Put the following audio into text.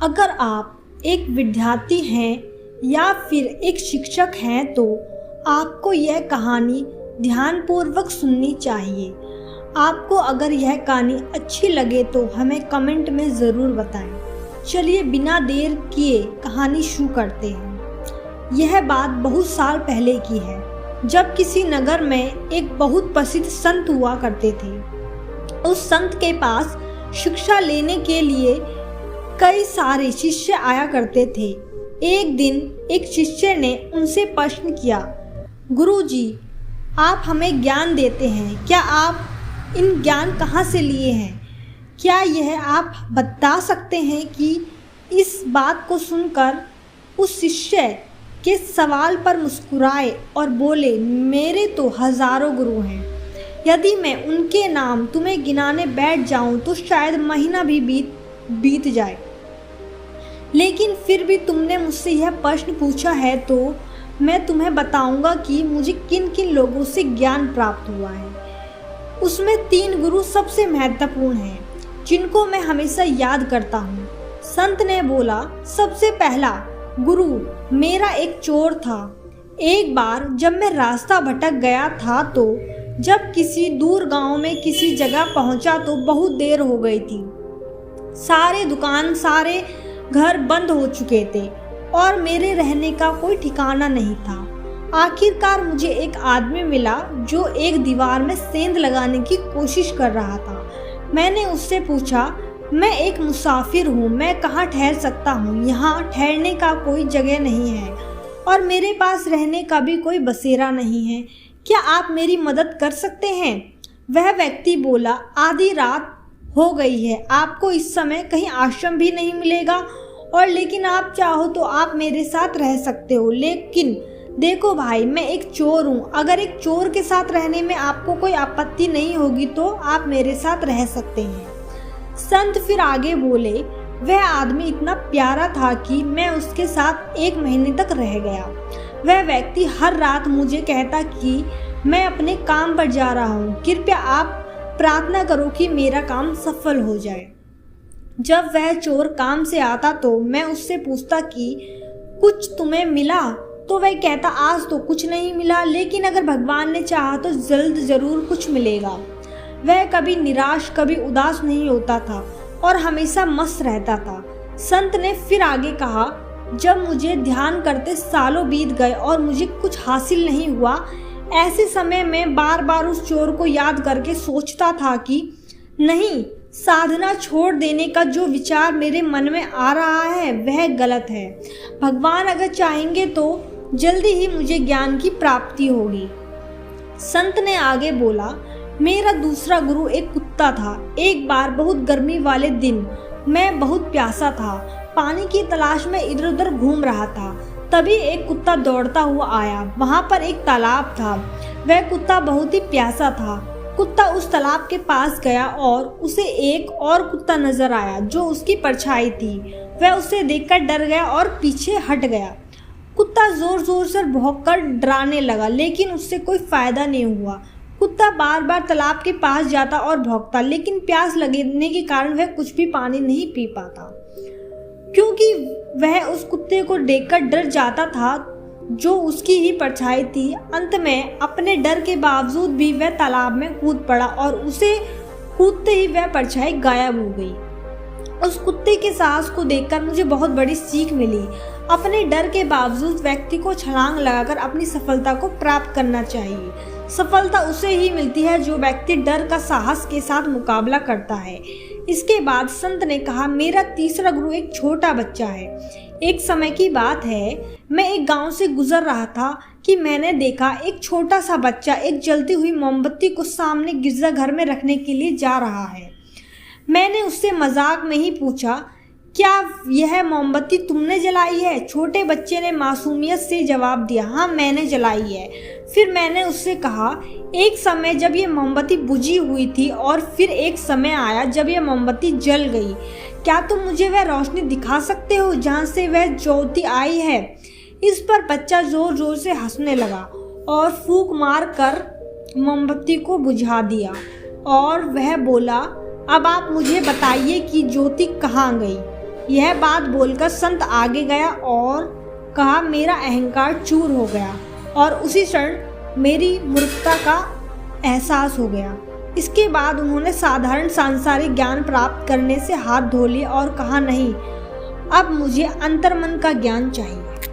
अगर आप एक विद्यार्थी हैं या फिर एक शिक्षक हैं तो आपको यह कहानी ध्यानपूर्वक सुननी चाहिए। आपको अगर यह कहानी अच्छी लगे तो हमें कमेंट में ज़रूर बताएं। चलिए बिना देर किए कहानी शुरू करते हैं। यह बात बहुत साल पहले की है, जब किसी नगर में एक बहुत प्रसिद्ध संत हुआ करते थे। उस संत के पास शिक्षा लेने के लिए कई सारे शिष्य आया करते थे। एक दिन एक शिष्य ने उनसे प्रश्न किया, गुरुजी, आप हमें ज्ञान देते हैं, क्या आप इन ज्ञान कहाँ से लिए हैं? क्या यह आप बता सकते हैं? कि इस बात को सुनकर उस शिष्य के सवाल पर मुस्कुराए और बोले, मेरे तो हजारों गुरु हैं। यदि मैं उनके नाम तुम्हें गिनाने बैठ जाऊं तो शायद महीना भी बीत जाए, लेकिन फिर भी तुमने मुझसे यह प्रश्न पूछा है तो मैं तुम्हें बताऊंगा कि मुझे किन किन लोगों से ज्ञान प्राप्त हुआ है। उसमें 3 गुरु सबसे महत्वपूर्ण हैं, जिनको मैं हमेशा याद करता हूँ। संत ने बोला, सबसे पहला गुरु मेरा एक चोर था। एक बार जब मैं रास्ता भटक गया था तो जब किसी दूर गांव में किसी जगह पहुंचा तो बहुत देर हो गई थी। सारे दुकान, सारे घर बंद हो चुके थे और मेरे रहने का कोई ठिकाना नहीं था। आखिरकार मुझे एक आदमी मिला जो एक दीवार में सेंध लगाने की कोशिश कर रहा था। मैंने उससे पूछा, मैं एक मुसाफिर हूँ, मैं कहाँ ठहर सकता हूँ? यहाँ ठहरने का कोई जगह नहीं है और मेरे पास रहने का भी कोई बसेरा नहीं है। क्या आप मेरी मदद कर सकते हैं? वह व्यक्ति बोला, आधी रात हो गई है, आपको इस समय कहीं आश्रम भी नहीं मिलेगा और लेकिन आप चाहो तो आप मेरे साथ रह सकते हो। लेकिन देखो भाई, मैं एक चोर हूँ, अगर एक चोर के साथ रहने में आपको कोई आपत्ति नहीं होगी तो आप मेरे साथ रह सकते हैं। संत फिर आगे बोले, वह आदमी इतना प्यारा था कि मैं उसके साथ 1 महीने तक रह गया। वह व्यक्ति हर रात मुझे कहता कि मैं अपने काम पर जा रहा हूँ, कृपया आप प्रार्थना करो कि मेरा काम सफल हो जाए। जब वह चोर काम से आता तो मैं उससे पूछता कि कुछ तुम्हें मिला? तो वह कहता, आज तो कुछ नहीं मिला, लेकिन अगर भगवान ने चाहा तो जल्द जरूर कुछ मिलेगा। वह कभी निराश, कभी उदास नहीं होता था और हमेशा मस्त रहता था। संत ने फिर आगे कहा, जब मुझे ध्यान करते सालों बीत गए और मुझे कुछ हासिल नहीं हुआ, ऐसे समय में बार बार उस चोर को याद करके सोचता था कि नहीं, साधना छोड़ देने का जो विचार मेरे मन में आ रहा है वह गलत है। भगवान अगर चाहेंगे तो जल्दी ही मुझे ज्ञान की प्राप्ति होगी। संत ने आगे बोला, मेरा दूसरा गुरु एक कुत्ता था। एक बार बहुत गर्मी वाले दिन मैं बहुत प्यासा था, पानी की तलाश में इधर उधर घूम रहा था। तभी एक कुत्ता दौड़ता हुआ आया। वहां पर एक तालाब था। वह कुत्ता बहुत ही प्यासा था। कुत्ता उस तालाब के पास गया और उसे एक और कुत्ता नजर आया जो उसकी परछाई थी। वह उसे देखकर डर गया और पीछे हट गया। कुत्ता जोर जोर से भौंककर डराने लगा, लेकिन उससे कोई फायदा नहीं हुआ। कुत्ता बार बार तालाब के पास जाता और भौंकता, लेकिन प्यास लगने के कारण वह कुछ भी पानी नहीं पी पाता, क्योंकि वह उस कुत्ते को देखकर डर जाता था जो उसकी ही परछाई थी। अंत में अपने डर के बावजूद भी वह तालाब में कूद पड़ा और उसे कूदते ही वह परछाई गायब हो गई। उस कुत्ते के साहस को देखकर मुझे बहुत बड़ी सीख मिली। अपने डर के बावजूद व्यक्ति को छलांग लगाकर अपनी सफलता को प्राप्त करना चाहिए। सफलता उसे ही मिलती है जो व्यक्ति डर का साहस के साथ मुकाबला करता है। इसके बाद संत ने कहा, मेरा तीसरा गुरु एक छोटा बच्चा है। एक समय की बात है, मैं एक गांव से गुजर रहा था कि मैंने देखा एक छोटा सा बच्चा एक जलती हुई मोमबत्ती को सामने गिरजाघर में रखने के लिए जा रहा है। मैंने उससे मजाक में ही पूछा, क्या यह मोमबत्ती तुमने जलाई है? छोटे बच्चे ने मासूमियत से जवाब दिया, हाँ मैंने जलाई है। फिर मैंने उससे कहा, एक समय जब ये मोमबत्ती बुझी हुई थी और फिर एक समय आया जब यह मोमबत्ती जल गई। क्या तुम मुझे वह रोशनी दिखा सकते हो जहाँ से वह ज्योति आई है? इस पर बच्चा जोर जोर से हंसने लगा और फूंक मार कर मोमबत्ती को बुझा दिया और वह बोला, अब आप मुझे बताइए कि ज्योति कहाँ गई? यह बात बोलकर संत आगे गया और कहा, मेरा अहंकार चूर हो गया और उसी क्षण मेरी मूर्खता का एहसास हो गया। इसके बाद उन्होंने साधारण सांसारिक ज्ञान प्राप्त करने से हाथ धो लिए और कहा, नहीं, अब मुझे अंतर्मन का ज्ञान चाहिए।